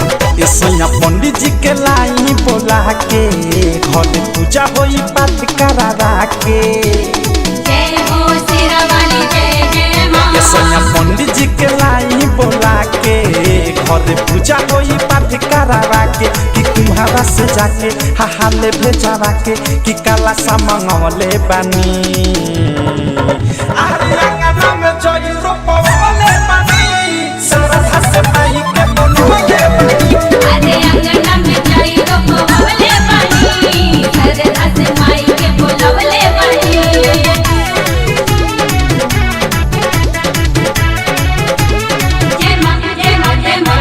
पंडित जी के लाई बोला के घर पूजा होई पाठ करा के जय हो शेरावाली जय जय मां। सोनिया पंडित जी के लाई बोला के घर पूजा होई पाठ करा के कि तुम्हारा से जाके हाले भेजावा के कि काला सा मंगवले बानी अरे अंगना में जई रोपवले बानी सारा हस पाई के बोलवे अरे अंगना में जाई रोपवले बानी सरधा से माई के बोलवले बानी। जय मां जय मां जय मां।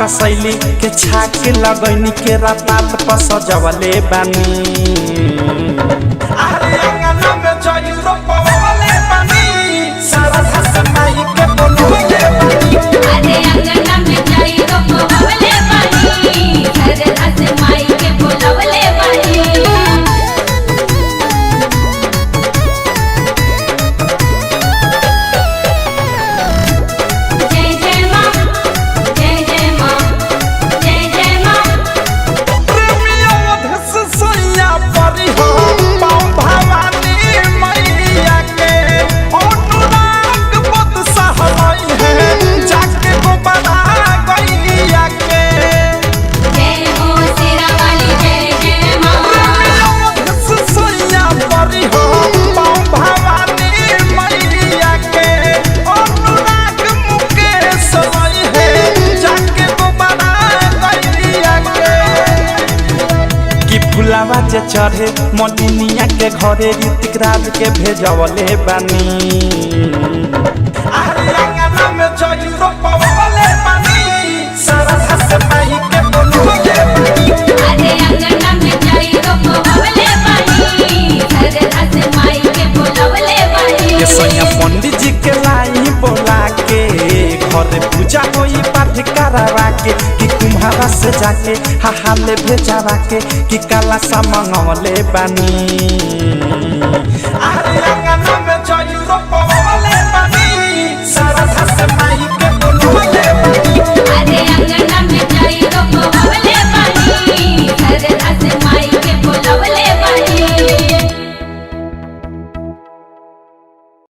कसैली के छाक लगैनी के रात पर सजवले बानी अरे अंगना में जई रोपवले बानी सारा हस माई के बोलवे अरे अंगना में जाई रोपवले बानी सरधा से माई के बोलवले बानी। फुलावा जे चढ़े मलिनिया के घरे ऋतिक राज के भेजवले बानी अरे अंगना में जई रोपवले बानी सारा हस माई के बोलवे अरे अंगना में जाई रोपवले बानी सरधा से माई के बोलवले बानी। ये सोनिया पंडित जी के लाई बोला के घर पूजा होई पाठ करा के कि तुम्हारा से जाके हाले भेजावा के कि काला सा मंगवले बानी अरे